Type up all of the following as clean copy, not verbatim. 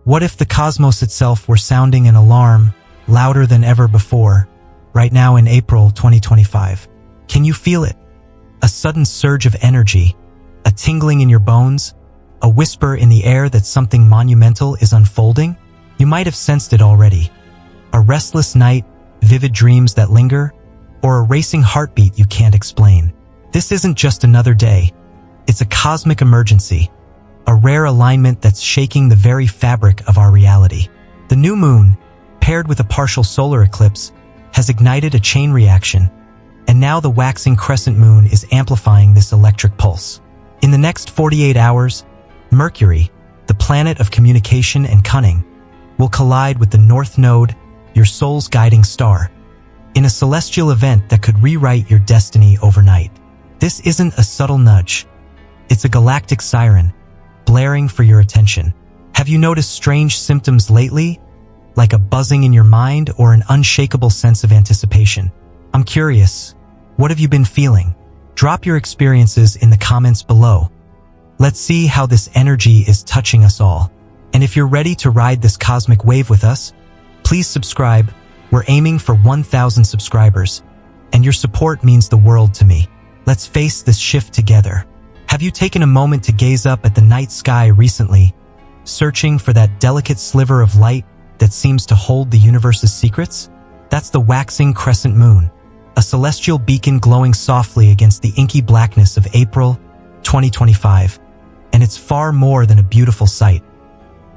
What if the cosmos itself were sounding an alarm louder than ever before, right now in April 2025? Can you feel it? A sudden surge of energy, a tingling in your bones, a whisper in the air that something monumental is unfolding? You might have sensed it already. A restless night, vivid dreams that linger, or a racing heartbeat you can't explain. This isn't just another day. It's a cosmic emergency, a rare alignment that's shaking the very fabric of our reality. The new moon, paired with a partial solar eclipse, has ignited a chain reaction, and now the waxing crescent moon is amplifying this electric pulse. In the next 48 hours, Mercury, the planet of communication and cunning, will collide with the North Node, your soul's guiding star, in a celestial event that could rewrite your destiny overnight. This isn't a subtle nudge. It's a galactic siren, blaring for your attention. Have you noticed strange symptoms lately? Like a buzzing in your mind or an unshakable sense of anticipation? I'm curious, what have you been feeling? Drop your experiences in the comments below. Let's see how this energy is touching us all. And if you're ready to ride this cosmic wave with us, please subscribe. We're aiming for 1,000 subscribers, and your support means the world to me. Let's face this shift together. Have you taken a moment to gaze up at the night sky recently, searching for that delicate sliver of light that seems to hold the universe's secrets? That's the waxing crescent moon, a celestial beacon glowing softly against the inky blackness of April 2025. And it's far more than a beautiful sight.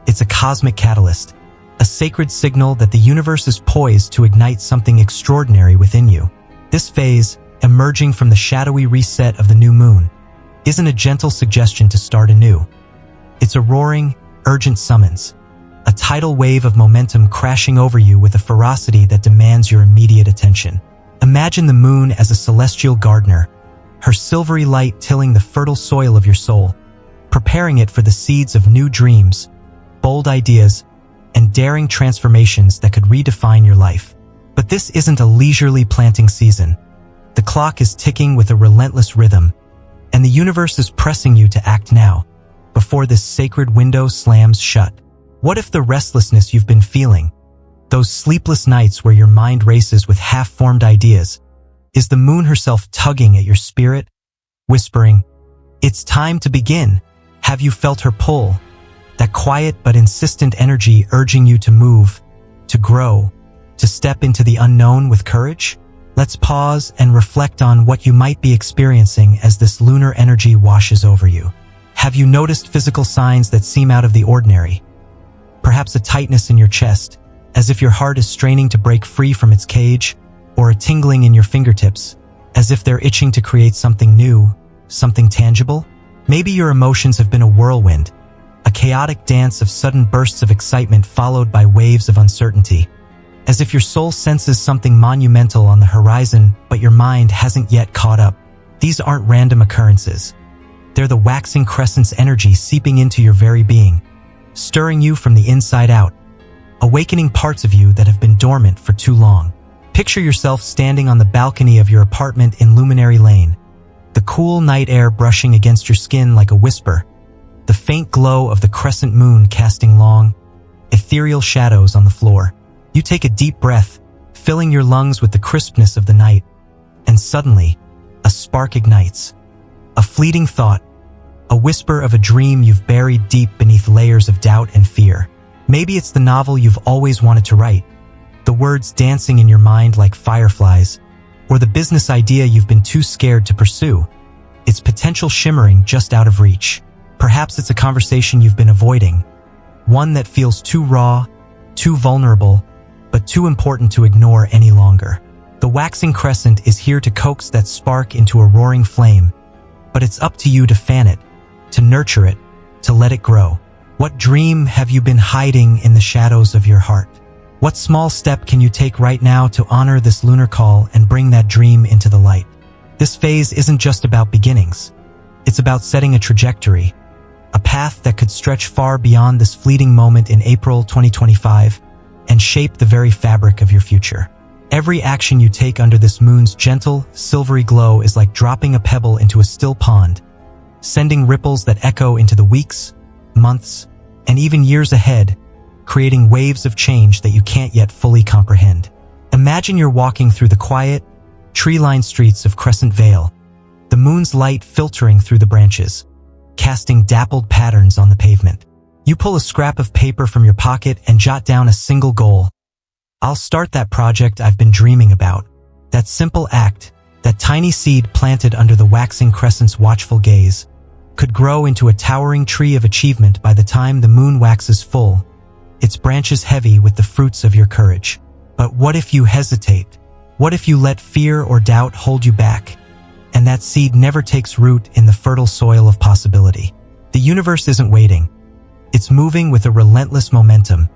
It's a cosmic catalyst, a sacred signal that the universe is poised to ignite something extraordinary within you. This phase, emerging from the shadowy reset of the new moon, isn't a gentle suggestion to start anew. It's a roaring, urgent summons, a tidal wave of momentum crashing over you with a ferocity that demands your immediate attention. Imagine the moon as a celestial gardener, her silvery light tilling the fertile soil of your soul, preparing it for the seeds of new dreams, bold ideas, and daring transformations that could redefine your life. But this isn't a leisurely planting season. The clock is ticking with a relentless rhythm, and the universe is pressing you to act now, before this sacred window slams shut. What if the restlessness you've been feeling, those sleepless nights where your mind races with half-formed ideas, is the moon herself tugging at your spirit, whispering, "It's time to begin"? Have you felt her pull? That quiet but insistent energy urging you to move, to grow, to step into the unknown with courage? Let's pause and reflect on what you might be experiencing as this lunar energy washes over you. Have you noticed physical signs that seem out of the ordinary? Perhaps a tightness in your chest, as if your heart is straining to break free from its cage, or a tingling in your fingertips, as if they're itching to create something new, something tangible? Maybe your emotions have been a whirlwind, a chaotic dance of sudden bursts of excitement followed by waves of uncertainty, as if your soul senses something monumental on the horizon but your mind hasn't yet caught up. These aren't random occurrences. They're the waxing crescent's energy seeping into your very being, stirring you from the inside out, awakening parts of you that have been dormant for too long. Picture yourself standing on the balcony of your apartment in Luminary Lane, the cool night air brushing against your skin like a whisper, the faint glow of the crescent moon casting long, ethereal shadows on the floor. You take a deep breath, filling your lungs with the crispness of the night, and suddenly, a spark ignites. A fleeting thought, a whisper of a dream you've buried deep beneath layers of doubt and fear. Maybe it's the novel you've always wanted to write, the words dancing in your mind like fireflies, or the business idea you've been too scared to pursue, its potential shimmering just out of reach. Perhaps it's a conversation you've been avoiding, one that feels too raw, too vulnerable, but too important to ignore any longer. The waxing crescent is here to coax that spark into a roaring flame, but it's up to you to fan it, to nurture it, to let it grow. What dream have you been hiding in the shadows of your heart? What small step can you take right now to honor this lunar call and bring that dream into the light? This phase isn't just about beginnings. It's about setting a trajectory, a path that could stretch far beyond this fleeting moment in April 2025 and shape the very fabric of your future. Every action you take under this moon's gentle, silvery glow is like dropping a pebble into a still pond, sending ripples that echo into the weeks, months, and even years ahead, creating waves of change that you can't yet fully comprehend. Imagine you're walking through the quiet, tree-lined streets of Crescent Vale, the moon's light filtering through the branches, casting dappled patterns on the pavement. You pull a scrap of paper from your pocket and jot down a single goal. I'll start that project I've been dreaming about. That simple act, that tiny seed planted under the waxing crescent's watchful gaze, could grow into a towering tree of achievement by the time the moon waxes full, its branches heavy with the fruits of your courage. But what if you hesitate? What if you let fear or doubt hold you back, and that seed never takes root in the fertile soil of possibility? The universe isn't waiting. It's moving with a relentless momentum,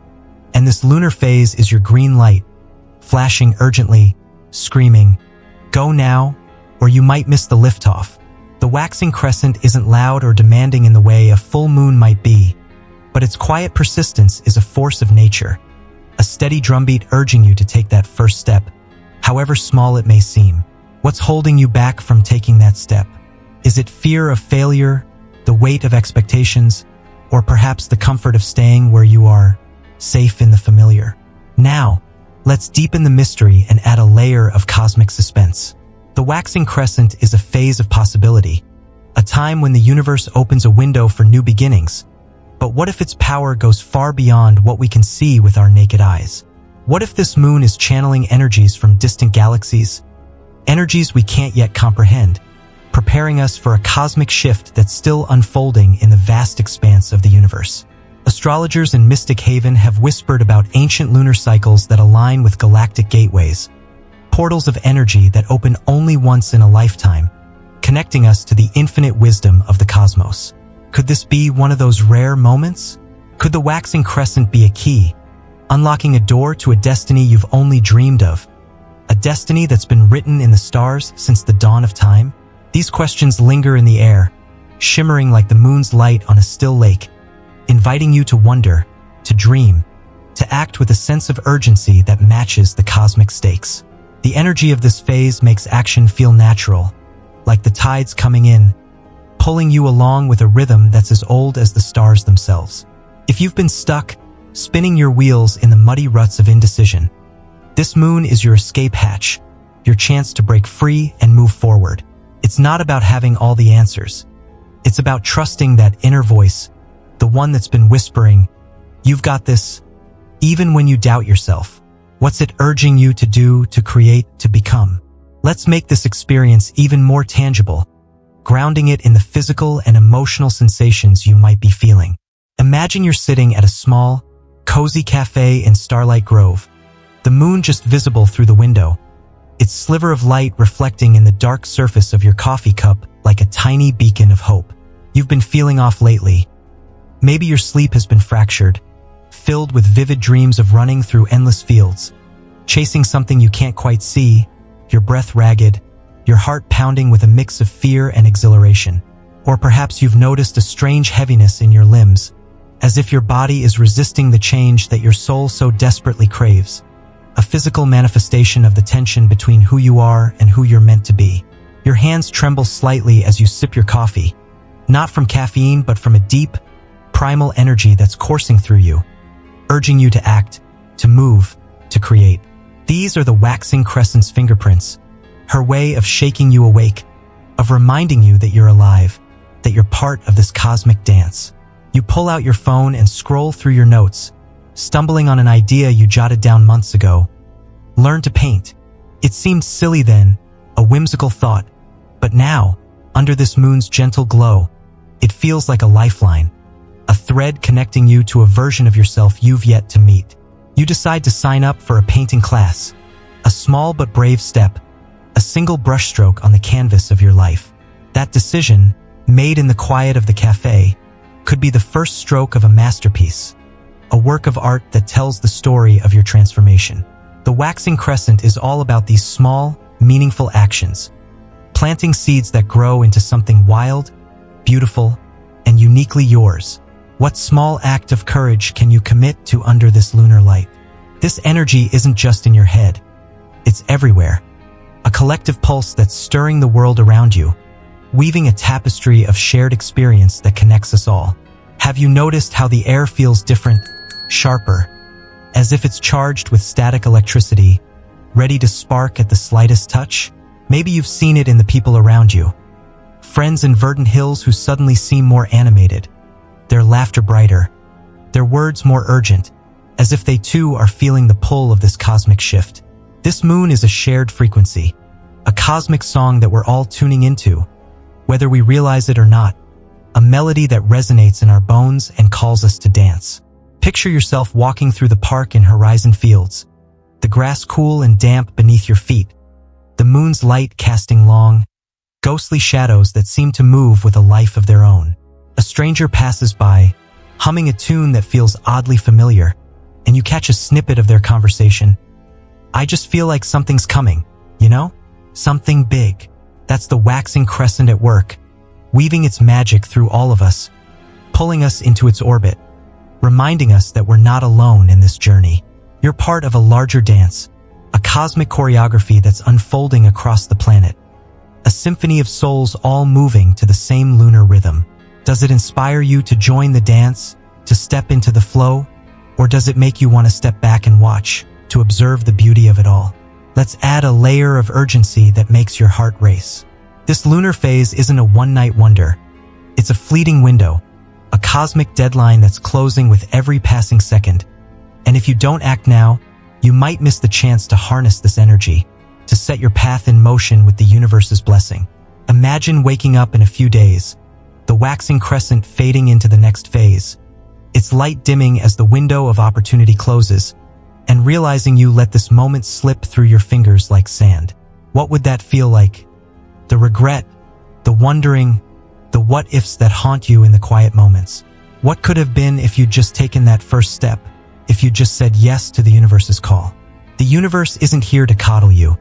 and this lunar phase is your green light, flashing urgently, screaming, "Go now, or you might miss the liftoff." The waxing crescent isn't loud or demanding in the way a full moon might be, but its quiet persistence is a force of nature, a steady drumbeat urging you to take that first step, however small it may seem. What's holding you back from taking that step? Is it fear of failure, the weight of expectations, or perhaps the comfort of staying where you are, safe in the familiar? Now, let's deepen the mystery and add a layer of cosmic suspense. The waxing crescent is a phase of possibility, a time when the universe opens a window for new beginnings. But what if its power goes far beyond what we can see with our naked eyes? What if this moon is channeling energies from distant galaxies, energies we can't yet comprehend, preparing us for a cosmic shift that's still unfolding in the vast expanse of the universe? Astrologers in Mystic Haven have whispered about ancient lunar cycles that align with galactic gateways, portals of energy that open only once in a lifetime, connecting us to the infinite wisdom of the cosmos. Could this be one of those rare moments? Could the waxing crescent be a key, unlocking a door to a destiny you've only dreamed of? A destiny that's been written in the stars since the dawn of time? These questions linger in the air, shimmering like the moon's light on a still lake, inviting you to wonder, to dream, to act with a sense of urgency that matches the cosmic stakes. The energy of this phase makes action feel natural, like the tides coming in, pulling you along with a rhythm that's as old as the stars themselves. If you've been stuck, spinning your wheels in the muddy ruts of indecision, this moon is your escape hatch, your chance to break free and move forward. It's not about having all the answers. It's about trusting that inner voice, the one that's been whispering, "You've got this," even when you doubt yourself. What's it urging you to do, to create, to become? Let's make this experience even more tangible, grounding it in the physical and emotional sensations you might be feeling. Imagine you're sitting at a small, cozy cafe in Starlight Grove, the moon just visible through the window, its sliver of light reflecting in the dark surface of your coffee cup like a tiny beacon of hope. You've been feeling off lately. Maybe your sleep has been fractured, filled with vivid dreams of running through endless fields, chasing something you can't quite see, your breath ragged, your heart pounding with a mix of fear and exhilaration. Or perhaps you've noticed a strange heaviness in your limbs, as if your body is resisting the change that your soul so desperately craves, a physical manifestation of the tension between who you are and who you're meant to be. Your hands tremble slightly as you sip your coffee, not from caffeine but from a deep, primal energy that's coursing through you, urging you to act, to move, to create. These are the waxing crescent's fingerprints, her way of shaking you awake, of reminding you that you're alive, that you're part of this cosmic dance. You pull out your phone and scroll through your notes, stumbling on an idea you jotted down months ago. Learn to paint. It seemed silly then, a whimsical thought, but now, under this moon's gentle glow, it feels like a lifeline, a thread connecting you to a version of yourself you've yet to meet. You decide to sign up for a painting class, a small but brave step, a single brushstroke on the canvas of your life. That decision, made in the quiet of the cafe, could be the first stroke of a masterpiece, a work of art that tells the story of your transformation. The waxing crescent is all about these small, meaningful actions, planting seeds that grow into something wild, beautiful, and uniquely yours. What small act of courage can you commit to under this lunar light? This energy isn't just in your head. It's everywhere. A collective pulse that's stirring the world around you, weaving a tapestry of shared experience that connects us all. Have you noticed how the air feels different, sharper, as if it's charged with static electricity, ready to spark at the slightest touch. Maybe you've seen it in the people around you. Friends in verdant hills who suddenly seem more animated, their laughter brighter, their words more urgent, as if they too are feeling the pull of this cosmic shift. This moon is a shared frequency, a cosmic song that we're all tuning into, whether we realize it or not, a melody that resonates in our bones and calls us to dance. Picture yourself walking through the park in horizon fields, the grass cool and damp beneath your feet, the moon's light casting long, ghostly shadows that seem to move with a life of their own. A stranger passes by, humming a tune that feels oddly familiar, and you catch a snippet of their conversation. "I just feel like something's coming, you know? Something big." That's the waxing crescent at work, weaving its magic through all of us, pulling us into its orbit, reminding us that we're not alone in this journey. You're part of a larger dance, a cosmic choreography that's unfolding across the planet, a symphony of souls all moving to the same lunar rhythm. Does it inspire you to join the dance, to step into the flow, or does it make you want to step back and watch, to observe the beauty of it all? Let's add a layer of urgency that makes your heart race. This lunar phase isn't a one-night wonder. It's a fleeting window, a cosmic deadline that's closing with every passing second. And if you don't act now, you might miss the chance to harness this energy, to set your path in motion with the universe's blessing. Imagine waking up in a few days, the waxing crescent fading into the next phase, its light dimming as the window of opportunity closes, and realizing you let this moment slip through your fingers like sand. What would that feel like? The regret, the wondering, the what-ifs that haunt you in the quiet moments. What could have been if you'd just taken that first step, if you just said yes to the universe's call? The universe isn't here to coddle you.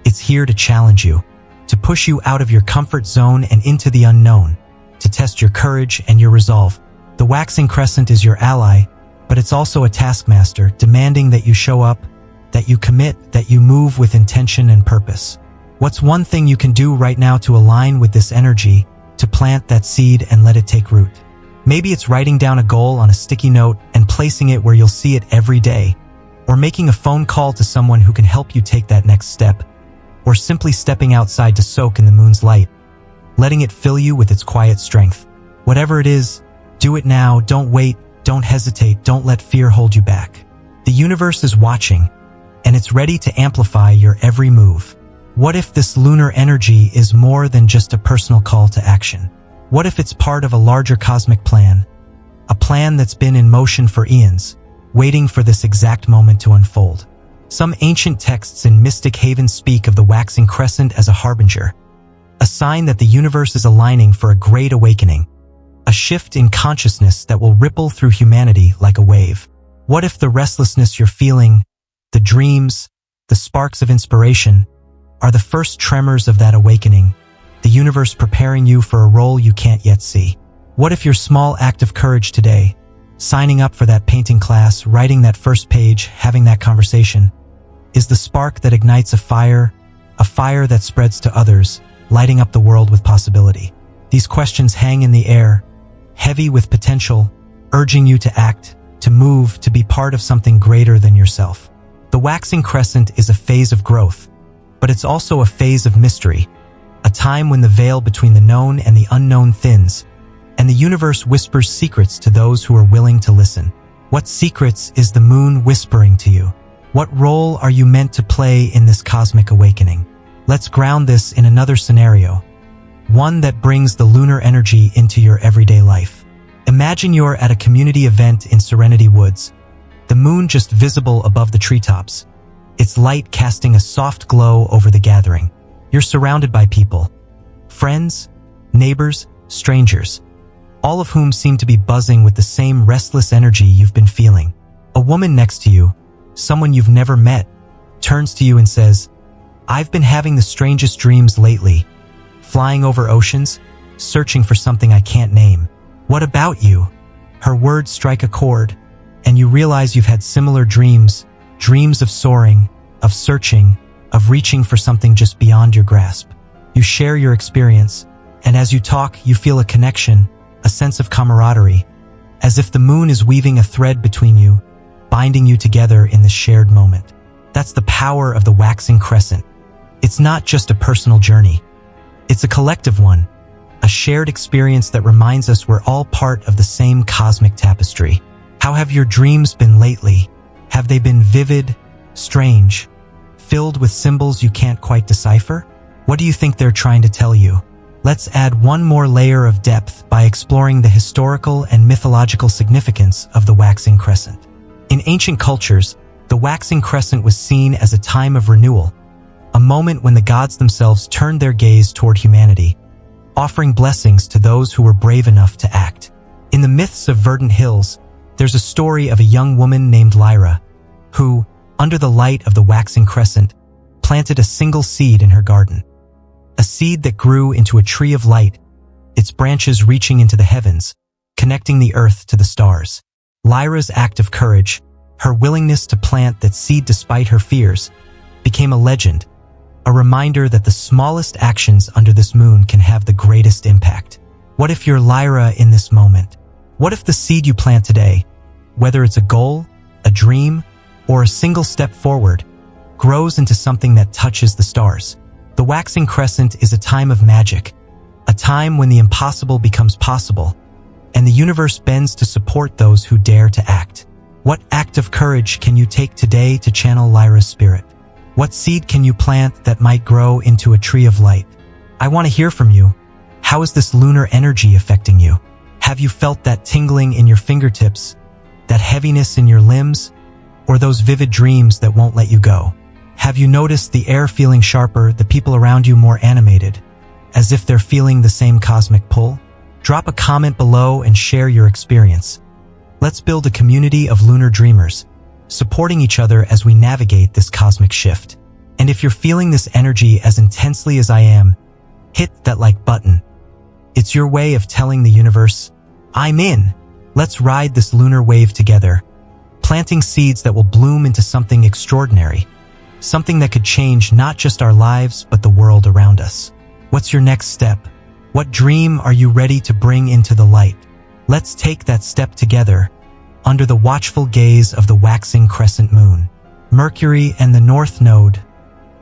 It's here to challenge you, to push you out of your comfort zone and into the unknown, to test your courage and your resolve. The waxing crescent is your ally, but it's also a taskmaster, demanding that you show up, that you commit, that you move with intention and purpose. What's one thing you can do right now to align with this energy, to plant that seed and let it take root? Maybe it's writing down a goal on a sticky note and placing it where you'll see it every day, or making a phone call to someone who can help you take that next step, or simply stepping outside to soak in the moon's light, letting it fill you with its quiet strength. Whatever it is, do it now. Don't wait, don't hesitate, don't let fear hold you back. The universe is watching, and it's ready to amplify your every move. What if this lunar energy is more than just a personal call to action? What if it's part of a larger cosmic plan? A plan that's been in motion for eons, waiting for this exact moment to unfold. Some ancient texts in mystic havens speak of the waxing crescent as a harbinger, a sign that the universe is aligning for a great awakening, a shift in consciousness that will ripple through humanity like a wave. What if the restlessness you're feeling, the dreams, the sparks of inspiration, are the first tremors of that awakening, the universe preparing you for a role you can't yet see? What if your small act of courage today, signing up for that painting class, writing that first page, having that conversation, is the spark that ignites a fire that spreads to others, lighting up the world with possibility? These questions hang in the air, heavy with potential, urging you to act, to move, to be part of something greater than yourself. The waxing crescent is a phase of growth, but it's also a phase of mystery, a time when the veil between the known and the unknown thins, and the universe whispers secrets to those who are willing to listen. What secrets is the moon whispering to you? What role are you meant to play in this cosmic awakening? Let's ground this in another scenario, one that brings the lunar energy into your everyday life. Imagine you're at a community event in Serenity Woods, the moon just visible above the treetops, its light casting a soft glow over the gathering. You're surrounded by people, friends, neighbors, strangers, all of whom seem to be buzzing with the same restless energy you've been feeling. A woman next to you, someone you've never met, turns to you and says, "I've been having the strangest dreams lately, flying over oceans, searching for something I can't name." What about you? Her words strike a chord, and you realize you've had similar dreams, dreams of soaring, of searching, of reaching for something just beyond your grasp. You share your experience, and as you talk, you feel a connection, a sense of camaraderie, as if the moon is weaving a thread between you, binding you together in the shared moment. That's the power of the waxing crescent. It's not just a personal journey. It's a collective one, a shared experience that reminds us we're all part of the same cosmic tapestry. How have your dreams been lately? Have they been vivid, strange, filled with symbols you can't quite decipher? What do you think they're trying to tell you? Let's add one more layer of depth by exploring the historical and mythological significance of the waxing crescent. In ancient cultures, the waxing crescent was seen as a time of renewal, a moment when the gods themselves turned their gaze toward humanity, offering blessings to those who were brave enough to act. In the myths of Verdant Hills, there's a story of a young woman named Lyra, who, under the light of the waxing crescent, planted a single seed in her garden. A seed that grew into a tree of light, its branches reaching into the heavens, connecting the earth to the stars. Lyra's act of courage, her willingness to plant that seed despite her fears, became a legend, a reminder that the smallest actions under this moon can have the greatest impact. What if you're Lyra in this moment? What if the seed you plant today, whether it's a goal, a dream, or a single step forward, grows into something that touches the stars? The waxing crescent is a time of magic, a time when the impossible becomes possible, and the universe bends to support those who dare to act. What act of courage can you take today to channel Lyra's spirit? What seed can you plant that might grow into a tree of light? I want to hear from you. How is this lunar energy affecting you? Have you felt that tingling in your fingertips, that heaviness in your limbs, or those vivid dreams that won't let you go? Have you noticed the air feeling sharper, the people around you more animated, as if they're feeling the same cosmic pull? Drop a comment below and share your experience. Let's build a community of lunar dreamers, supporting each other as we navigate this cosmic shift. And if you're feeling this energy as intensely as I am, hit that like button. It's your way of telling the universe, I'm in. Let's ride this lunar wave together, planting seeds that will bloom into something extraordinary, something that could change not just our lives, but the world around us. What's your next step? What dream are you ready to bring into the light? Let's take that step together, under the watchful gaze of the waxing crescent moon. Mercury and the North Node,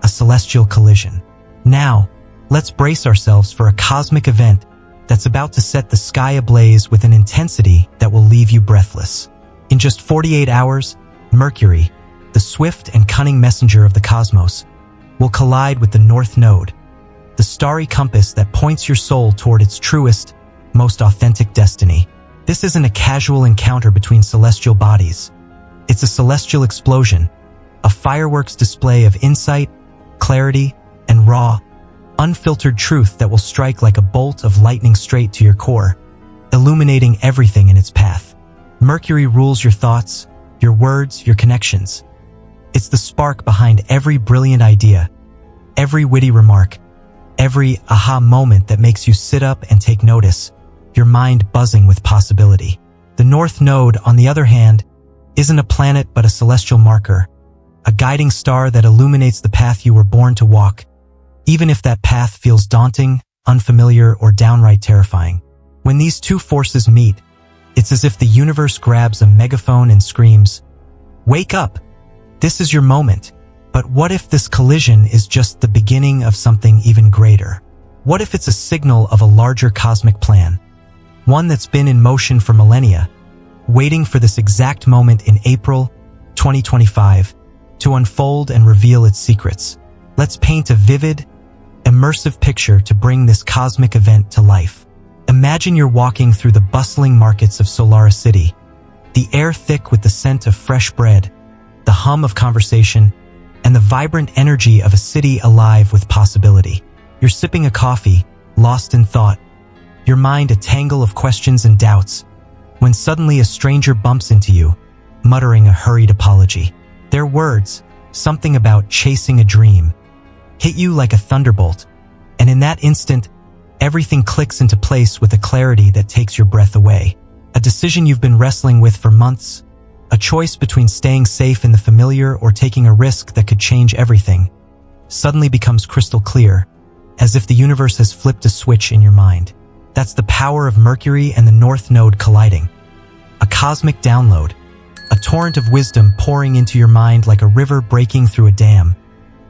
a celestial collision. Now, let's brace ourselves for a cosmic event that's about to set the sky ablaze with an intensity that will leave you breathless. In just 48 hours, Mercury, the swift and cunning messenger of the cosmos, will collide with the North Node, the starry compass that points your soul toward its truest, most authentic destiny. This isn't a casual encounter between celestial bodies. It's a celestial explosion, a fireworks display of insight, clarity, and raw, unfiltered truth that will strike like a bolt of lightning straight to your core, illuminating everything in its path. Mercury rules your thoughts, your words, your connections. It's the spark behind every brilliant idea, every witty remark, every aha moment that makes you sit up and take notice, your mind buzzing with possibility. The North Node, on the other hand, isn't a planet but a celestial marker, a guiding star that illuminates the path you were born to walk, even if that path feels daunting, unfamiliar, or downright terrifying. When these two forces meet, it's as if the universe grabs a megaphone and screams, "Wake up! This is your moment." But what if this collision is just the beginning of something even greater? What if it's a signal of a larger cosmic plan? One that's been in motion for millennia, waiting for this exact moment in April 2025 to unfold and reveal its secrets. Let's paint a vivid, immersive picture to bring this cosmic event to life. Imagine you're walking through the bustling markets of Solara City, the air thick with the scent of fresh bread, the hum of conversation, and the vibrant energy of a city alive with possibility. You're sipping a coffee, lost in thought, your mind a tangle of questions and doubts, when suddenly a stranger bumps into you, muttering a hurried apology. Their words, something about chasing a dream, hit you like a thunderbolt, and in that instant, everything clicks into place with a clarity that takes your breath away. A decision you've been wrestling with for months, a choice between staying safe in the familiar or taking a risk that could change everything, suddenly becomes crystal clear, as if the universe has flipped a switch in your mind. That's the power of Mercury and the North Node colliding. a cosmic download, a torrent of wisdom pouring into your mind like a river breaking through a dam,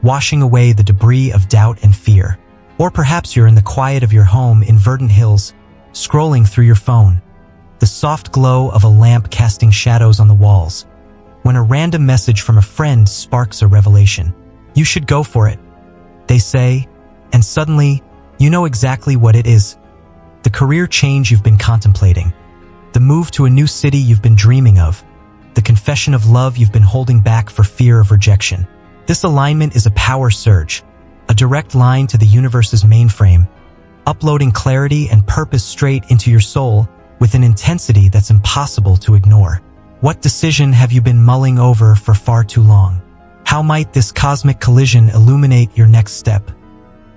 washing away the debris of doubt and fear. Or perhaps you're in the quiet of your home in verdant hills, scrolling through your phone, the soft glow of a lamp casting shadows on the walls, when a random message from a friend sparks a revelation. You should go for it, they say, and suddenly, you know exactly what it is. The career change you've been contemplating, the move to a new city you've been dreaming of, the confession of love you've been holding back for fear of rejection. This alignment is a power surge, a direct line to the universe's mainframe, uploading clarity and purpose straight into your soul with an intensity that's impossible to ignore. What decision have you been mulling over for far too long? How might this cosmic collision illuminate your next step,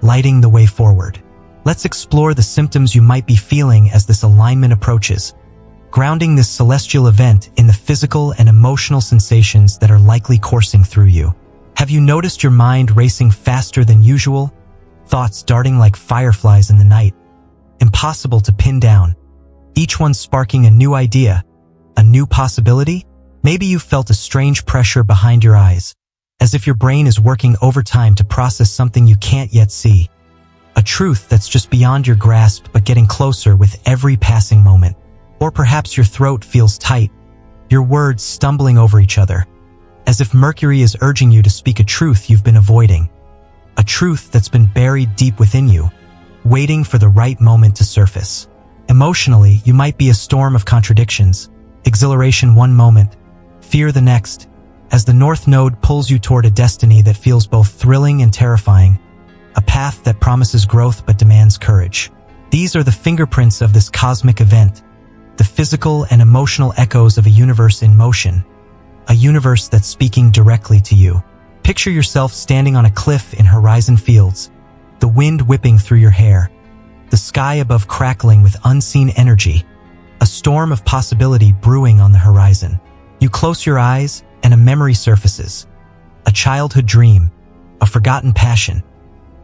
lighting the way forward? Let's explore the symptoms you might be feeling as this alignment approaches, grounding this celestial event in the physical and emotional sensations that are likely coursing through you. Have you noticed your mind racing faster than usual? Thoughts darting like fireflies in the night, impossible to pin down, each one sparking a new idea, a new possibility? Maybe you've felt a strange pressure behind your eyes, as if your brain is working overtime to process something you can't yet see. A truth that's just beyond your grasp but getting closer with every passing moment. Or perhaps your throat feels tight, your words stumbling over each other, as if Mercury is urging you to speak a truth you've been avoiding. A truth that's been buried deep within you, waiting for the right moment to surface. Emotionally, you might be a storm of contradictions, exhilaration one moment, fear the next, as the North Node pulls you toward a destiny that feels both thrilling and terrifying, a path that promises growth but demands courage. These are the fingerprints of this cosmic event, the physical and emotional echoes of a universe in motion, a universe that's speaking directly to you. Picture yourself standing on a cliff in horizon fields, the wind whipping through your hair, the sky above crackling with unseen energy, a storm of possibility brewing on the horizon. You close your eyes and a memory surfaces, a childhood dream, a forgotten passion,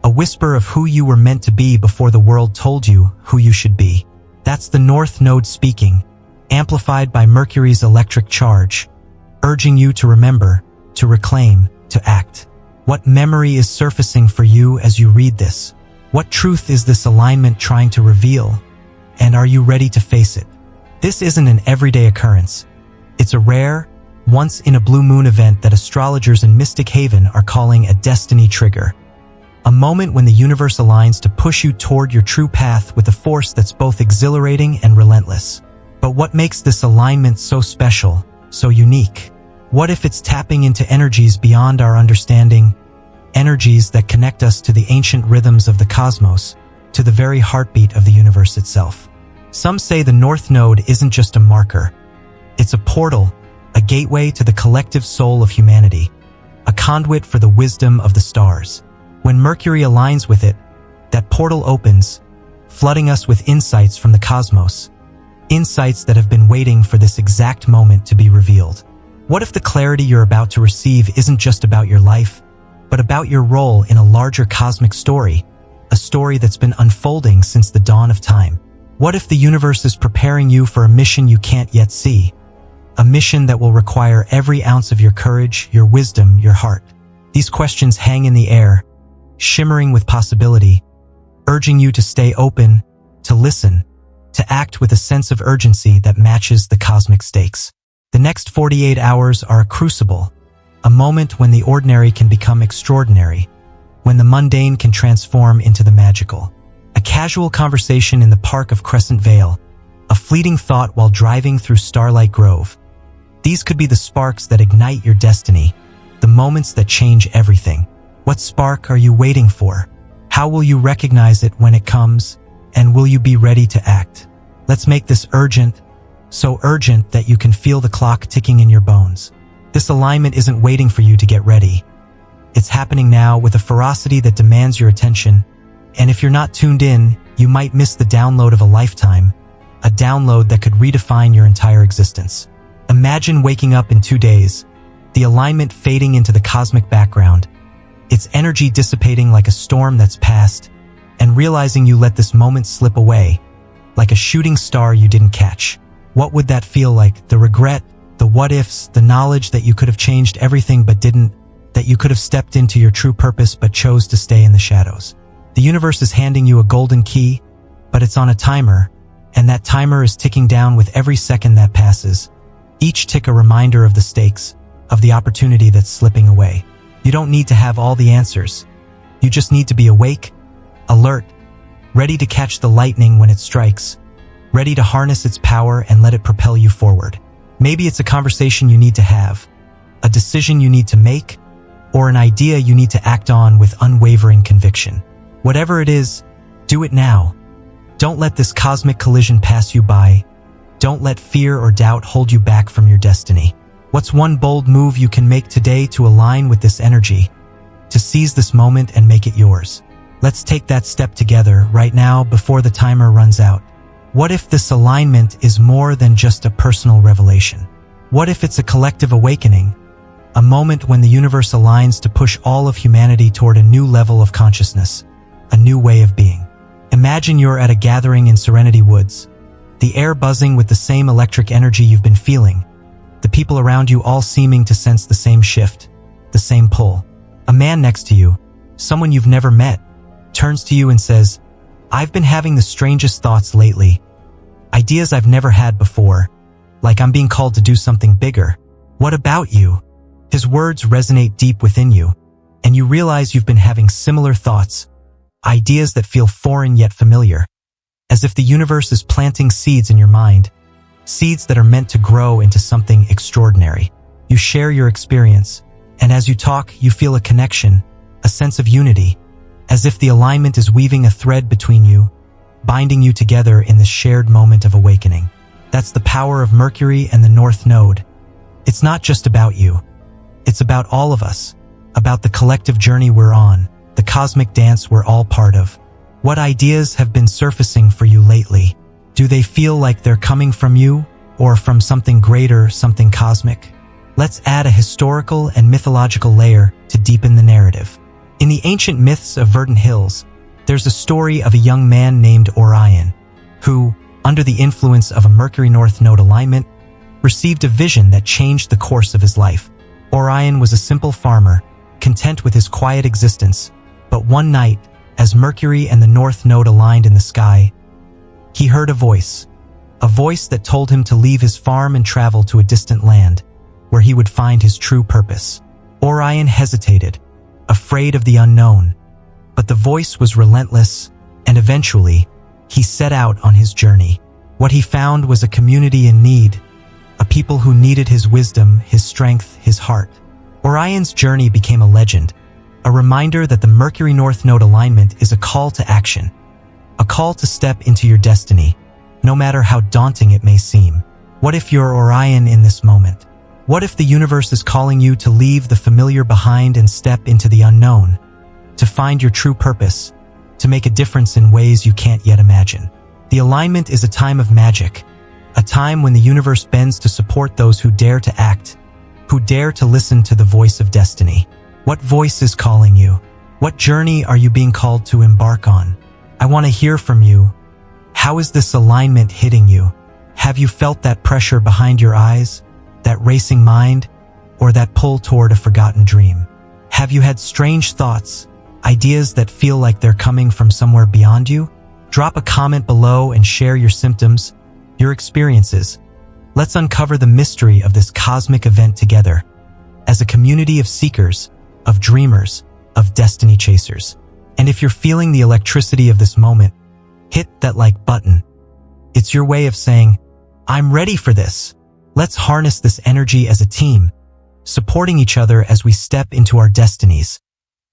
a whisper of who you were meant to be before the world told you who you should be. That's the North Node speaking, amplified by Mercury's electric charge, urging you to remember, to reclaim, to act. What memory is surfacing for you as you read this? What truth is this alignment trying to reveal? And are you ready to face it? This isn't an everyday occurrence. It's a rare, once-in-a-blue-moon event that astrologers in Mystic Haven are calling a destiny trigger. A moment when the universe aligns to push you toward your true path with a force that's both exhilarating and relentless. But what makes this alignment so special, so unique? What if it's tapping into energies beyond our understanding, energies that connect us to the ancient rhythms of the cosmos, to the very heartbeat of the universe itself? Some say the North Node isn't just a marker. It's a portal, a gateway to the collective soul of humanity, a conduit for the wisdom of the stars. When Mercury aligns with it, that portal opens, flooding us with insights from the cosmos, insights that have been waiting for this exact moment to be revealed. What if the clarity you're about to receive isn't just about your life, but about your role in a larger cosmic story, a story that's been unfolding since the dawn of time? What if the universe is preparing you for a mission you can't yet see, a mission that will require every ounce of your courage, your wisdom, your heart? These questions hang in the air, shimmering with possibility, urging you to stay open, to listen, to act with a sense of urgency that matches the cosmic stakes. The next 48 hours are a crucible, a moment when the ordinary can become extraordinary, when the mundane can transform into the magical. A casual conversation in the park of Crescent Vale, a fleeting thought while driving through Starlight Grove. These could be the sparks that ignite your destiny, the moments that change everything. What spark are you waiting for? How will you recognize it when it comes? And will you be ready to act? Let's make this urgent, so urgent that you can feel the clock ticking in your bones. This alignment isn't waiting for you to get ready. It's happening now with a ferocity that demands your attention. And if you're not tuned in, you might miss the download of a lifetime, a download that could redefine your entire existence. Imagine waking up in 2 days, the alignment fading into the cosmic background, its energy dissipating like a storm that's passed, and realizing you let this moment slip away, like a shooting star you didn't catch. What would that feel like? The regret, the what-ifs, the knowledge that you could have changed everything but didn't, that you could have stepped into your true purpose but chose to stay in the shadows. The universe is handing you a golden key, but it's on a timer, and that timer is ticking down with every second that passes. Each tick a reminder of the stakes, of the opportunity that's slipping away. You don't need to have all the answers. You just need to be awake, alert, ready to catch the lightning when it strikes, ready to harness its power and let it propel you forward. Maybe it's a conversation you need to have, a decision you need to make, or an idea you need to act on with unwavering conviction. Whatever it is, do it now. Don't let this cosmic collision pass you by. Don't let fear or doubt hold you back from your destiny. What's one bold move you can make today to align with this energy, to seize this moment and make it yours? Let's take that step together right now before the timer runs out. What if this alignment is more than just a personal revelation? What if it's a collective awakening, a moment when the universe aligns to push all of humanity toward a new level of consciousness, a new way of being? Imagine you're at a gathering in Serenity Woods, the air buzzing with the same electric energy you've been feeling, the people around you all seeming to sense the same shift, the same pull. A man next to you, someone you've never met, turns to you and says, "I've been having the strangest thoughts lately. Ideas I've never had before, like I'm being called to do something bigger. What about you?" His words resonate deep within you, and you realize you've been having similar thoughts, ideas that feel foreign yet familiar, as if the universe is planting seeds in your mind, seeds that are meant to grow into something extraordinary. You share your experience, and as you talk, you feel a connection, a sense of unity, as if the alignment is weaving a thread between you, binding you together in this shared moment of awakening. That's the power of Mercury and the North Node. It's not just about you. It's about all of us, about the collective journey we're on, the cosmic dance we're all part of. What ideas have been surfacing for you lately? Do they feel like they're coming from you, or from something greater, something cosmic? Let's add a historical and mythological layer to deepen the narrative. In the ancient myths of Verdant Hills, there's a story of a young man named Orion, who, under the influence of a Mercury North Node alignment, received a vision that changed the course of his life. Orion was a simple farmer, content with his quiet existence, but one night, as Mercury and the North Node aligned in the sky, he heard a voice that told him to leave his farm and travel to a distant land, where he would find his true purpose. Orion hesitated, afraid of the unknown, but the voice was relentless, and eventually, he set out on his journey. What he found was a community in need, a people who needed his wisdom, his strength, his heart. Orion's journey became a legend, a reminder that the Mercury North Node alignment is a call to action, a call to step into your destiny, no matter how daunting it may seem. What if you're Orion in this moment? What if the universe is calling you to leave the familiar behind and step into the unknown, to find your true purpose, to make a difference in ways you can't yet imagine? The alignment is a time of magic, a time when the universe bends to support those who dare to act, who dare to listen to the voice of destiny. What voice is calling you? What journey are you being called to embark on? I want to hear from you. How is this alignment hitting you? Have you felt that pressure behind your eyes, that racing mind, or that pull toward a forgotten dream? Have you had strange thoughts, ideas that feel like they're coming from somewhere beyond you? Drop a comment below and share your symptoms, your experiences. Let's uncover the mystery of this cosmic event together, as a community of seekers, of dreamers, of destiny chasers. And if you're feeling the electricity of this moment, hit that like button. It's your way of saying, "I'm ready for this." Let's harness this energy as a team, supporting each other as we step into our destinies,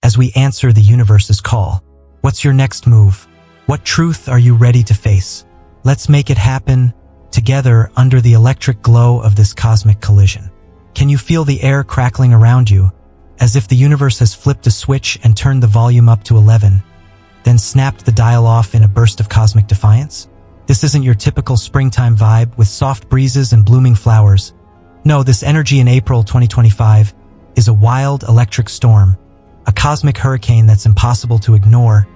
as we answer the universe's call. What's your next move? What truth are you ready to face? Let's make it happen together under the electric glow of this cosmic collision. Can you feel the air crackling around you, as if the universe has flipped a switch and turned the volume up to 11, then snapped the dial off in a burst of cosmic defiance? This isn't your typical springtime vibe with soft breezes and blooming flowers. No, this energy in April 2025 is a wild electric storm, a cosmic hurricane that's impossible to ignore,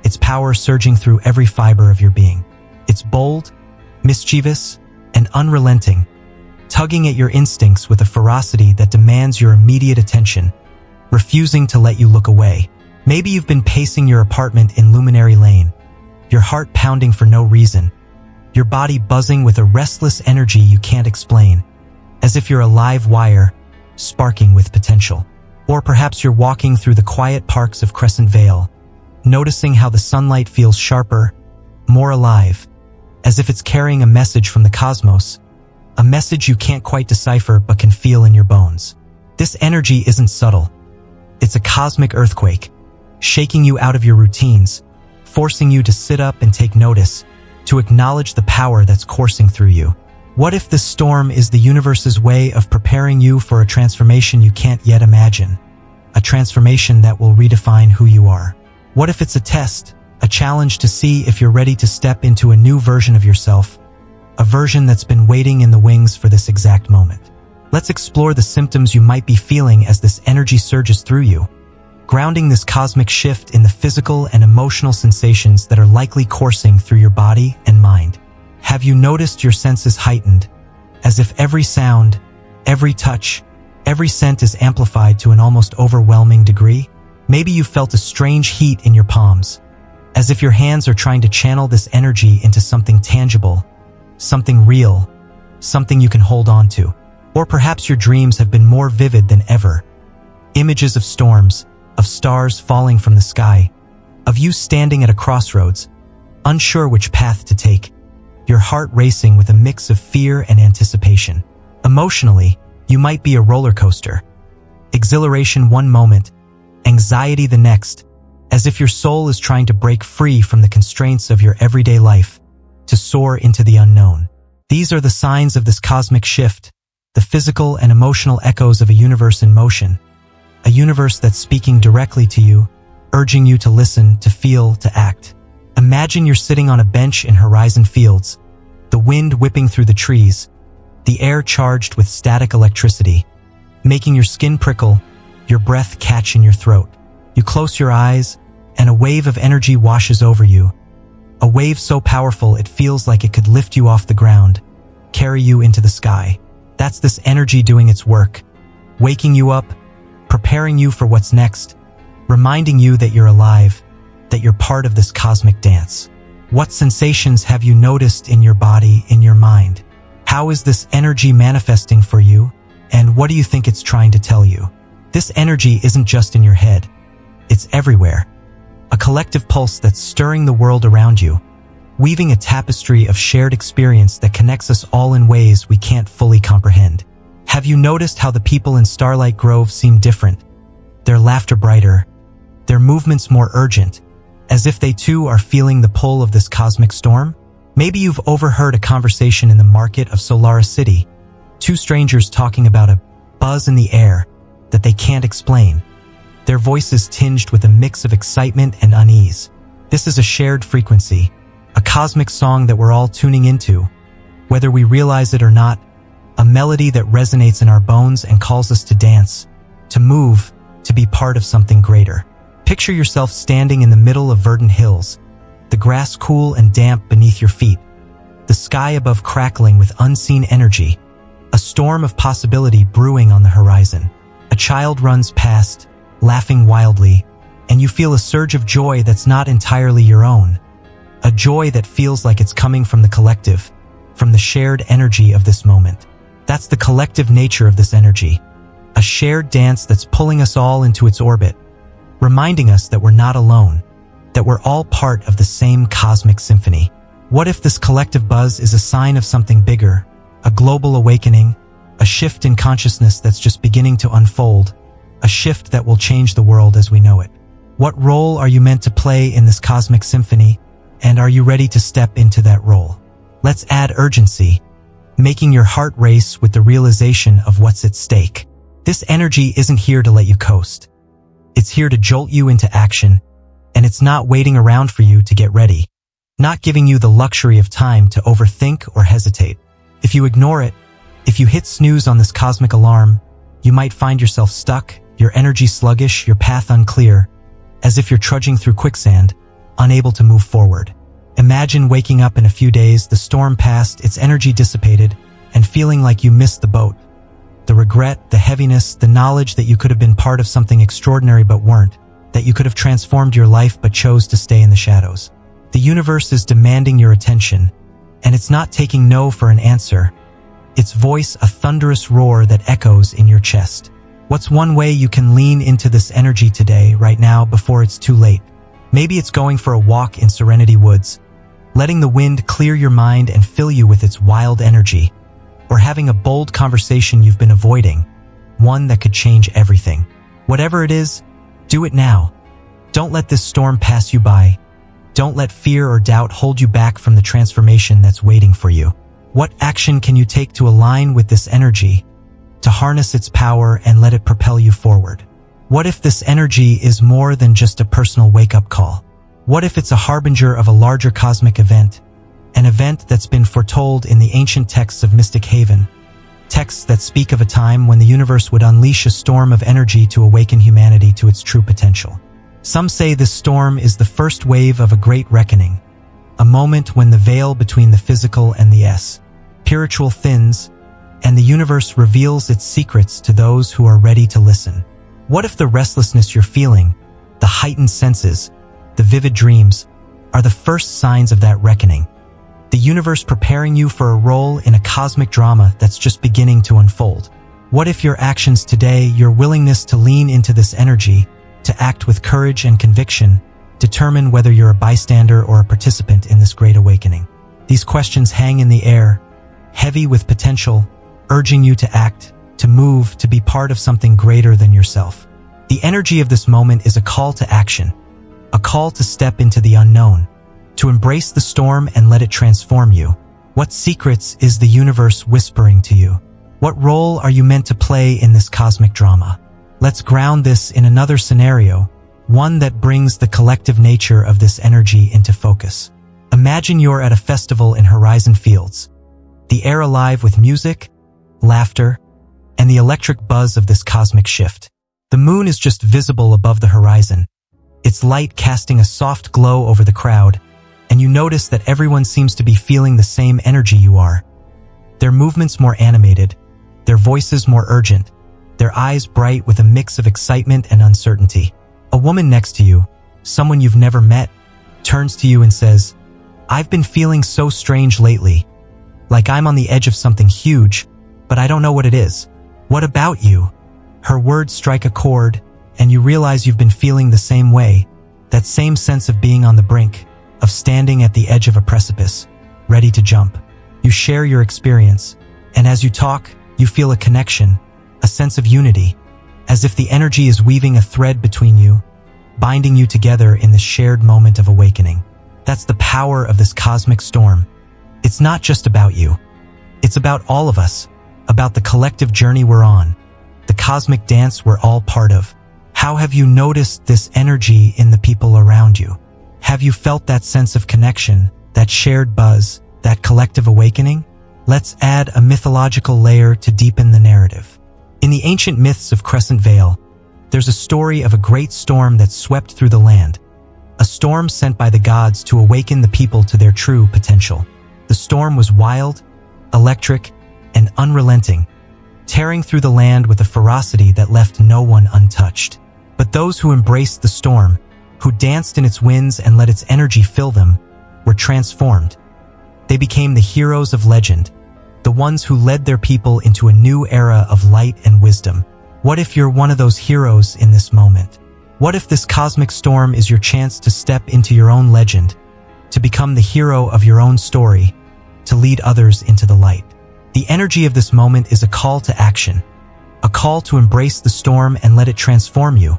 its power surging through every fiber of your being. It's bold, mischievous, and unrelenting, tugging at your instincts with a ferocity that demands your immediate attention, refusing to let you look away. Maybe you've been pacing your apartment in Luminary Lane, your heart pounding for no reason, your body buzzing with a restless energy you can't explain, as if you're a live wire, sparking with potential. Or perhaps you're walking through the quiet parks of Crescent Vale, noticing how the sunlight feels sharper, more alive, as if it's carrying a message from the cosmos, a message you can't quite decipher but can feel in your bones. This energy isn't subtle. It's a cosmic earthquake, shaking you out of your routines, forcing you to sit up and take notice, to acknowledge the power that's coursing through you. What if this storm is the universe's way of preparing you for a transformation you can't yet imagine? A transformation that will redefine who you are. What if it's a test, a challenge to see if you're ready to step into a new version of yourself, a version that's been waiting in the wings for this exact moment? Let's explore the symptoms you might be feeling as this energy surges through you, grounding this cosmic shift in the physical and emotional sensations that are likely coursing through your body and mind. Have you noticed your senses heightened, as if every sound, every touch, every scent is amplified to an almost overwhelming degree? Maybe you felt a strange heat in your palms, as if your hands are trying to channel this energy into something tangible, something real, something you can hold on to. Or perhaps your dreams have been more vivid than ever. Images of storms, of stars falling from the sky, of you standing at a crossroads, unsure which path to take, your heart racing with a mix of fear and anticipation. Emotionally, you might be a roller coaster. Exhilaration one moment, anxiety the next, as if your soul is trying to break free from the constraints of your everyday life, to soar into the unknown. These are the signs of this cosmic shift, the physical and emotional echoes of a universe in motion, a universe that's speaking directly to you, urging you to listen, to feel, to act. Imagine you're sitting on a bench in Horizon Fields, the wind whipping through the trees, the air charged with static electricity, making your skin prickle, your breath catch in your throat. You close your eyes, and a wave of energy washes over you, a wave so powerful it feels like it could lift you off the ground, carry you into the sky. That's this energy doing its work, waking you up, preparing you for what's next, reminding you that you're alive, that you're part of this cosmic dance. What sensations have you noticed in your body, in your mind? How is this energy manifesting for you, and what do you think it's trying to tell you? This energy isn't just in your head, it's everywhere. A collective pulse that's stirring the world around you, weaving a tapestry of shared experience that connects us all in ways we can't fully comprehend. Have you noticed how the people in Starlight Grove seem different? Their laughter brighter, their movements more urgent, as if they too are feeling the pull of this cosmic storm? Maybe you've overheard a conversation in the market of Solara City, two strangers talking about a buzz in the air that they can't explain, their voices tinged with a mix of excitement and unease. This is a shared frequency, a cosmic song that we're all tuning into, whether we realize it or not, a melody that resonates in our bones and calls us to dance, to move, to be part of something greater. Picture yourself standing in the middle of verdant hills, the grass cool and damp beneath your feet, the sky above crackling with unseen energy, a storm of possibility brewing on the horizon. A child runs past, laughing wildly, and you feel a surge of joy that's not entirely your own, a joy that feels like it's coming from the collective, from the shared energy of this moment. That's the collective nature of this energy, a shared dance that's pulling us all into its orbit, reminding us that we're not alone, that we're all part of the same cosmic symphony. What if this collective buzz is a sign of something bigger, a global awakening, a shift in consciousness that's just beginning to unfold, a shift that will change the world as we know it? What role are you meant to play in this cosmic symphony, and are you ready to step into that role? Let's add urgency, making your heart race with the realization of what's at stake. This energy isn't here to let you coast. It's here to jolt you into action, and it's not waiting around for you to get ready, not giving you the luxury of time to overthink or hesitate. If you ignore it, if you hit snooze on this cosmic alarm, you might find yourself stuck, your energy sluggish, your path unclear, as if you're trudging through quicksand, unable to move forward. Imagine waking up in a few days, the storm passed, its energy dissipated, and feeling like you missed the boat. The regret, the heaviness, the knowledge that you could have been part of something extraordinary but weren't, that you could have transformed your life but chose to stay in the shadows. The universe is demanding your attention, and it's not taking no for an answer. Its voice a thunderous roar that echoes in your chest. What's one way you can lean into this energy today, right now, before it's too late? Maybe it's going for a walk in Serenity Woods, letting the wind clear your mind and fill you with its wild energy, or having a bold conversation you've been avoiding, one that could change everything. Whatever it is, do it now. Don't let this storm pass you by. Don't let fear or doubt hold you back from the transformation that's waiting for you. What action can you take to align with this energy, to harness its power and let it propel you forward? What if this energy is more than just a personal wake-up call? What if it's a harbinger of a larger cosmic event, an event that's been foretold in the ancient texts of Mystic Haven, texts that speak of a time when the universe would unleash a storm of energy to awaken humanity to its true potential? Some say this storm is the first wave of a great reckoning, a moment when the veil between the physical and the spiritual thins, and the universe reveals its secrets to those who are ready to listen. What if the restlessness you're feeling, the heightened senses, the vivid dreams, are the first signs of that reckoning? The universe preparing you for a role in a cosmic drama that's just beginning to unfold. What if your actions today, your willingness to lean into this energy, to act with courage and conviction, determine whether you're a bystander or a participant in this great awakening? These questions hang in the air, heavy with potential, urging you to act, to move, to be part of something greater than yourself. The energy of this moment is a call to action, a call to step into the unknown, to embrace the storm and let it transform you. What secrets is the universe whispering to you? What role are you meant to play in this cosmic drama? Let's ground this in another scenario, one that brings the collective nature of this energy into focus. Imagine you're at a festival in Horizon Fields, the air alive with music, laughter, and the electric buzz of this cosmic shift. The moon is just visible above the horizon, its light casting a soft glow over the crowd, and you notice that everyone seems to be feeling the same energy you are. Their movements more animated, their voices more urgent, their eyes bright with a mix of excitement and uncertainty. A woman next to you, someone you've never met, turns to you and says, "I've been feeling so strange lately, like I'm on the edge of something huge, but I don't know what it is. What about you?" Her words strike a chord, and you realize you've been feeling the same way, that same sense of being on the brink, of standing at the edge of a precipice, ready to jump. You share your experience, and as you talk, you feel a connection, a sense of unity, as if the energy is weaving a thread between you, binding you together in this shared moment of awakening. That's the power of this cosmic storm. It's not just about you. It's about all of us, about the collective journey we're on, the cosmic dance we're all part of. How have you noticed this energy in the people around you? Have you felt that sense of connection, that shared buzz, that collective awakening? Let's add a mythological layer to deepen the narrative. In the ancient myths of Crescent Vale, there's a story of a great storm that swept through the land, a storm sent by the gods to awaken the people to their true potential. The storm was wild, electric, and unrelenting, tearing through the land with a ferocity that left no one untouched. But those who embraced the storm, who danced in its winds and let its energy fill them, were transformed. They became the heroes of legend, the ones who led their people into a new era of light and wisdom. What if you're one of those heroes in this moment? What if this cosmic storm is your chance to step into your own legend, to become the hero of your own story, to lead others into the light? The energy of this moment is a call to action, a call to embrace the storm and let it transform you,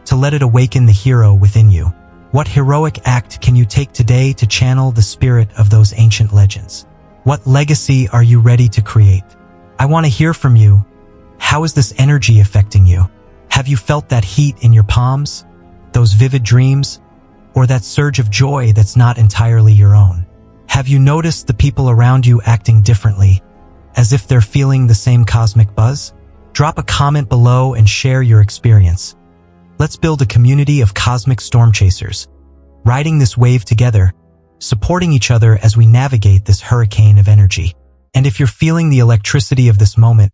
to let it awaken the hero within you. What heroic act can you take today to channel the spirit of those ancient legends? What legacy are you ready to create? I want to hear from you. How is this energy affecting you? Have you felt that heat in your palms, those vivid dreams, or that surge of joy that's not entirely your own? Have you noticed the people around you acting differently, as if they're feeling the same cosmic buzz? Drop a comment below and share your experience. Let's build a community of cosmic storm chasers, riding this wave together, supporting each other as we navigate this hurricane of energy. And if you're feeling the electricity of this moment,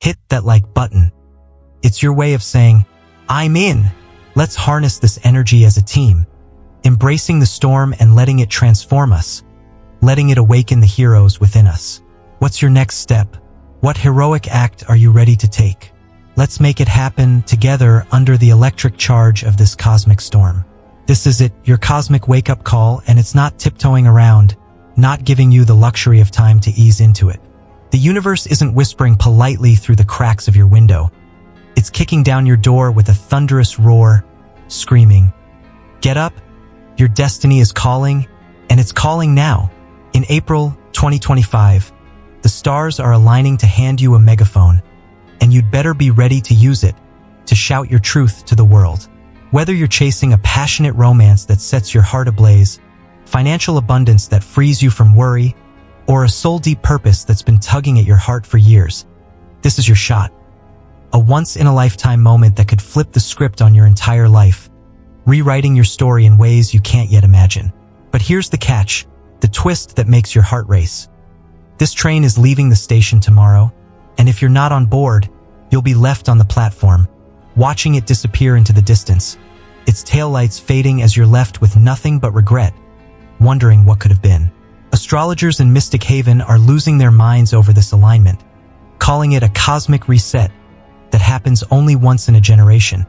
hit that like button. It's your way of saying, I'm in. Let's harness this energy as a team, embracing the storm and letting it transform us, letting it awaken the heroes within us. What's your next step? What heroic act are you ready to take? Let's make it happen together under the electric charge of this cosmic storm. This is it, your cosmic wake-up call, and it's not tiptoeing around, not giving you the luxury of time to ease into it. The universe isn't whispering politely through the cracks of your window. It's kicking down your door with a thunderous roar, screaming, "Get up! Your destiny is calling, and it's calling now." In April 2025, the stars are aligning to hand you a megaphone, and you'd better be ready to use it to shout your truth to the world. Whether you're chasing a passionate romance that sets your heart ablaze, financial abundance that frees you from worry, or a soul-deep purpose that's been tugging at your heart for years, this is your shot. A once-in-a-lifetime moment that could flip the script on your entire life, rewriting your story in ways you can't yet imagine. But here's the catch, the twist that makes your heart race. This train is leaving the station tomorrow, and if you're not on board, you'll be left on the platform, watching it disappear into the distance, its taillights fading as you're left with nothing but regret, wondering what could have been. Astrologers in Mystic Haven are losing their minds over this alignment, calling it a cosmic reset that happens only once in a generation,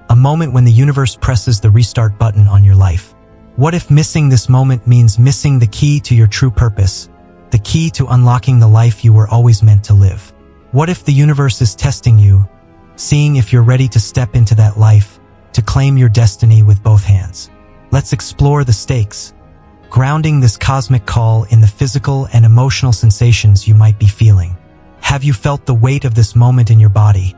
a moment when the universe presses the restart button on your life. What if missing this moment means missing the key to your true purpose, the key to unlocking the life you were always meant to live? What if the universe is testing you, seeing if you're ready to step into that life, to claim your destiny with both hands? Let's explore the stakes, grounding this cosmic call in the physical and emotional sensations you might be feeling. Have you felt the weight of this moment in your body?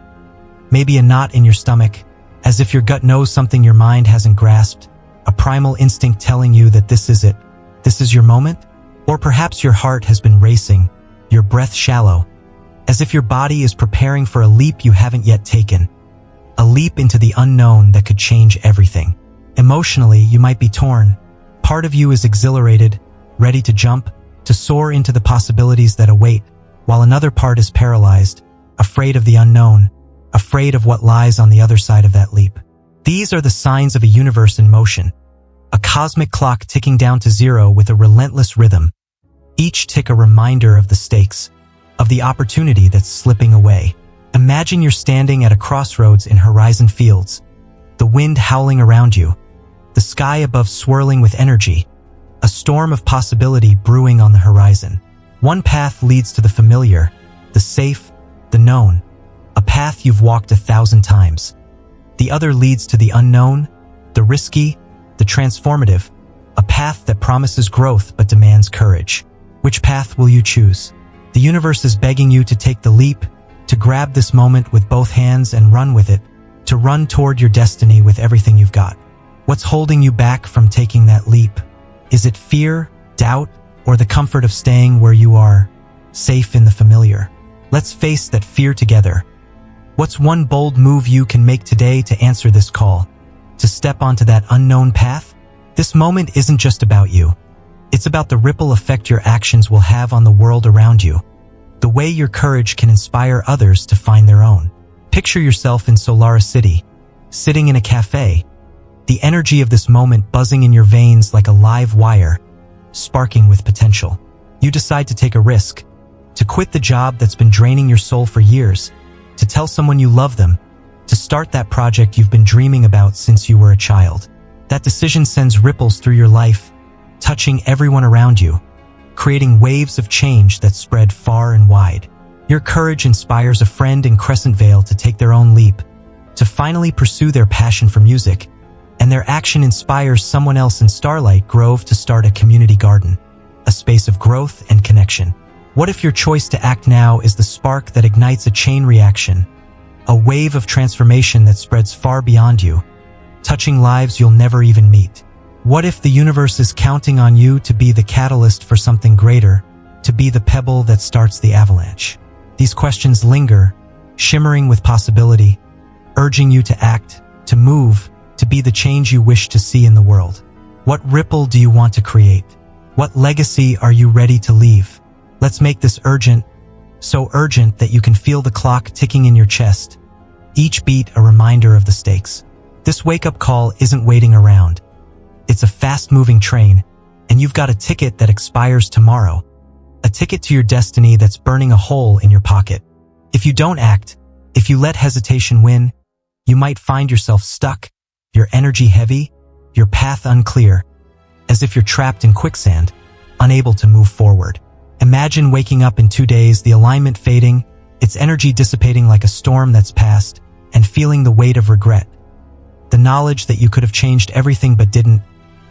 Maybe a knot in your stomach, as if your gut knows something your mind hasn't grasped, a primal instinct telling you that this is it, this is your moment? Or perhaps your heart has been racing, your breath shallow, as if your body is preparing for a leap you haven't yet taken, a leap into the unknown that could change everything. Emotionally, you might be torn. Part of you is exhilarated, ready to jump, to soar into the possibilities that await, while another part is paralyzed, afraid of the unknown, afraid of what lies on the other side of that leap. These are the signs of a universe in motion, a cosmic clock ticking down to zero with a relentless rhythm, each tick a reminder of the stakes, of the opportunity that's slipping away. Imagine you're standing at a crossroads in horizon fields, the wind howling around you, the sky above swirling with energy, a storm of possibility brewing on the horizon. One path leads to the familiar, the safe, the known, a path you've walked 1,000 times. The other leads to the unknown, the risky, the transformative, a path that promises growth but demands courage. Which path will you choose? The universe is begging you to take the leap, to grab this moment with both hands and run with it, to run toward your destiny with everything you've got. What's holding you back from taking that leap? Is it fear, doubt, or the comfort of staying where you are, safe in the familiar? Let's face that fear together. What's one bold move you can make today to answer this call, to step onto that unknown path? This moment isn't just about you. It's about the ripple effect your actions will have on the world around you, the way your courage can inspire others to find their own. Picture yourself in Solara City, sitting in a cafe, the energy of this moment buzzing in your veins like a live wire, sparking with potential. You decide to take a risk, to quit the job that's been draining your soul for years, to tell someone you love them, to start that project you've been dreaming about since you were a child. That decision sends ripples through your life, touching everyone around you, creating waves of change that spread far and wide. Your courage inspires a friend in Crescent Vale to take their own leap, to finally pursue their passion for music, and their action inspires someone else in Starlight Grove to start a community garden, a space of growth and connection. What if your choice to act now is the spark that ignites a chain reaction, a wave of transformation that spreads far beyond you, touching lives you'll never even meet? What if the universe is counting on you to be the catalyst for something greater, to be the pebble that starts the avalanche? These questions linger, shimmering with possibility, urging you to act, to move, to be the change you wish to see in the world. What ripple do you want to create? What legacy are you ready to leave? Let's make this urgent, so urgent that you can feel the clock ticking in your chest. Each beat a reminder of the stakes. This wake-up call isn't waiting around. It's a fast-moving train, and you've got a ticket that expires tomorrow. A ticket to your destiny that's burning a hole in your pocket. If you don't act, if you let hesitation win, you might find yourself stuck, your energy heavy, your path unclear, as if you're trapped in quicksand, unable to move forward. Imagine waking up in 2 days, the alignment fading, its energy dissipating like a storm that's passed, and feeling the weight of regret. The knowledge that you could have changed everything but didn't,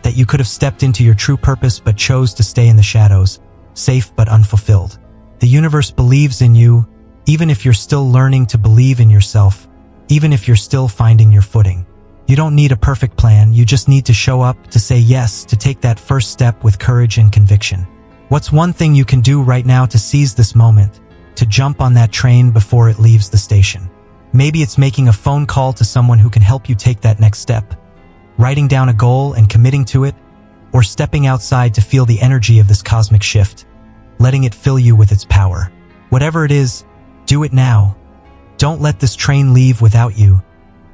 that you could have stepped into your true purpose but chose to stay in the shadows, safe but unfulfilled. The universe believes in you, even if you're still learning to believe in yourself, even if you're still finding your footing. You don't need a perfect plan, you just need to show up, to say yes, to take that first step with courage and conviction. What's one thing you can do right now to seize this moment, to jump on that train before it leaves the station? Maybe it's making a phone call to someone who can help you take that next step, writing down a goal and committing to it, or stepping outside to feel the energy of this cosmic shift, letting it fill you with its power. Whatever it is, do it now. Don't let this train leave without you.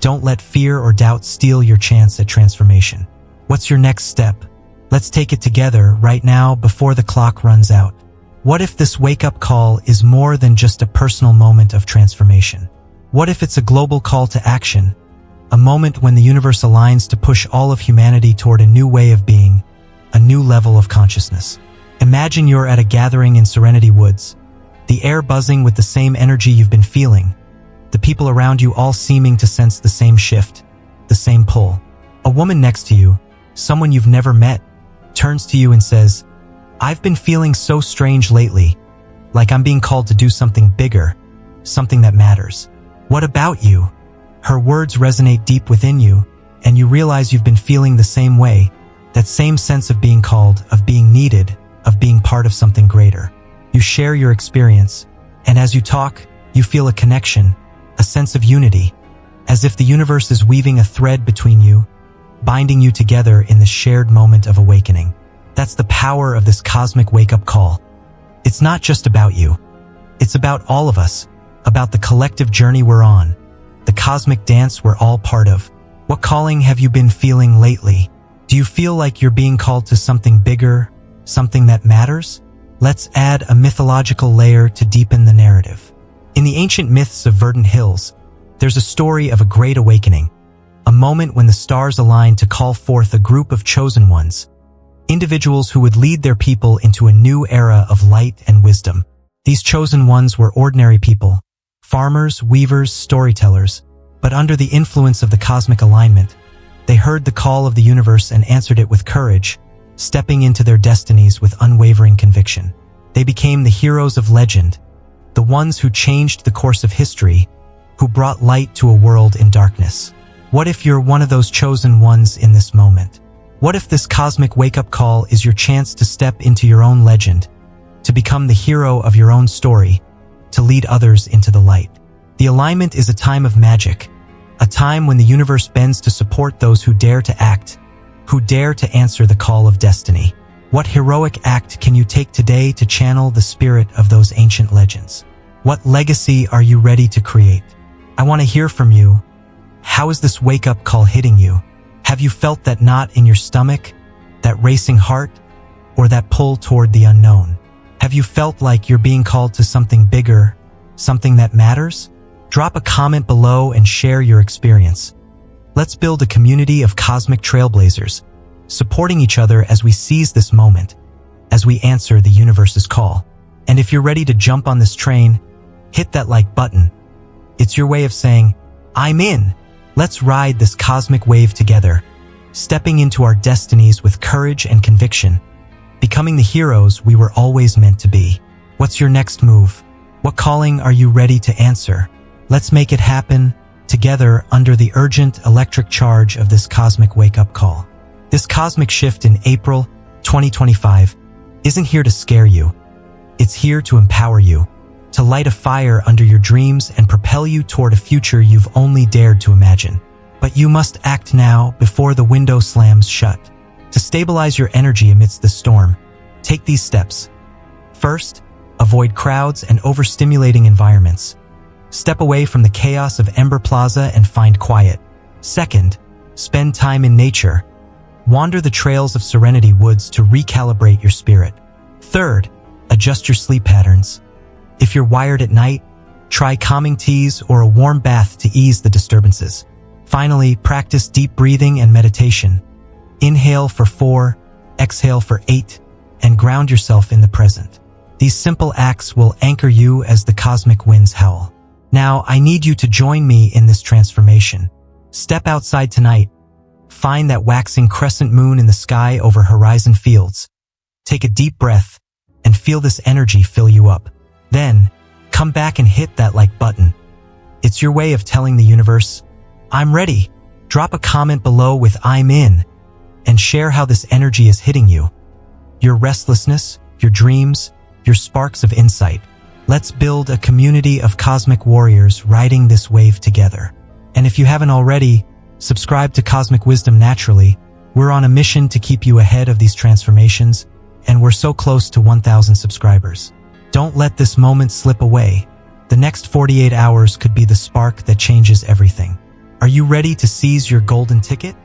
Don't let fear or doubt steal your chance at transformation. What's your next step? Let's take it together right now before the clock runs out. What if this wake-up call is more than just a personal moment of transformation? What if it's a global call to action? A moment when the universe aligns to push all of humanity toward a new way of being, a new level of consciousness. Imagine you're at a gathering in Serenity Woods, the air buzzing with the same energy you've been feeling, the people around you all seeming to sense the same shift, the same pull. A woman next to you, someone you've never met, turns to you and says, "I've been feeling so strange lately, like I'm being called to do something bigger, something that matters." What about you? Her words resonate deep within you, and you realize you've been feeling the same way, that same sense of being called, of being needed, of being part of something greater. You share your experience, and as you talk, you feel a connection, a sense of unity, as if the universe is weaving a thread between you, binding you together in this shared moment of awakening. That's the power of this cosmic wake-up call. It's not just about you. It's about all of us, about the collective journey we're on, the cosmic dance we're all part of. What calling have you been feeling lately? Do you feel like you're being called to something bigger, something that matters? Let's add a mythological layer to deepen the narrative. In the ancient myths of verdant hills, there's a story of a great awakening, a moment when the stars aligned to call forth a group of chosen ones, individuals who would lead their people into a new era of light and wisdom. These chosen ones were ordinary people, farmers, weavers, storytellers, but under the influence of the cosmic alignment, they heard the call of the universe and answered it with courage, stepping into their destinies with unwavering conviction. They became the heroes of legend, the ones who changed the course of history, who brought light to a world in darkness. What if you're one of those chosen ones in this moment? What if this cosmic wake-up call is your chance to step into your own legend, to become the hero of your own story, to lead others into the light? The alignment is a time of magic, a time when the universe bends to support those who dare to act, who dare to answer the call of destiny. What heroic act can you take today to channel the spirit of those ancient legends? What legacy are you ready to create? I want to hear from you. How is this wake-up call hitting you? Have you felt that knot in your stomach, that racing heart, or that pull toward the unknown? Have you felt like you're being called to something bigger, something that matters? Drop a comment below and share your experience. Let's build a community of cosmic trailblazers, supporting each other as we seize this moment, as we answer the universe's call. And if you're ready to jump on this train, hit that like button. It's your way of saying, "I'm in." Let's ride this cosmic wave together, stepping into our destinies with courage and conviction, becoming the heroes we were always meant to be. What's your next move? What calling are you ready to answer? Let's make it happen together under the urgent electric charge of this cosmic wake-up call. This cosmic shift in April 2025 isn't here to scare you. It's here to empower you, to light a fire under your dreams and propel you toward a future you've only dared to imagine. But you must act now before the window slams shut. To stabilize your energy amidst the storm, Take these steps. First, avoid crowds and overstimulating environments. Step away from the chaos of Ember Plaza and find quiet. Second, spend time in nature. Wander the trails of Serenity Woods to recalibrate your spirit. Third, adjust your sleep patterns. If you're wired at night, try calming teas or a warm bath to ease the disturbances. Finally, practice deep breathing and meditation. Inhale for 4, exhale for 8, and ground yourself in the present. These simple acts will anchor you as the cosmic winds howl. Now, I need you to join me in this transformation. Step outside tonight. Find that waxing crescent moon in the sky over horizon fields. Take a deep breath and feel this energy fill you up. Then, come back and hit that like button. It's your way of telling the universe, I'm ready. Drop a comment below with I'm in, and share how this energy is hitting you. Your restlessness, your dreams, your sparks of insight. Let's build a community of cosmic warriors riding this wave together. And if you haven't already, subscribe to Cosmic Wisdom Naturally. We're on a mission to keep you ahead of these transformations, and we're so close to 1,000 subscribers. Don't let this moment slip away. The next 48 hours could be the spark that changes everything. Are you ready to seize your golden ticket?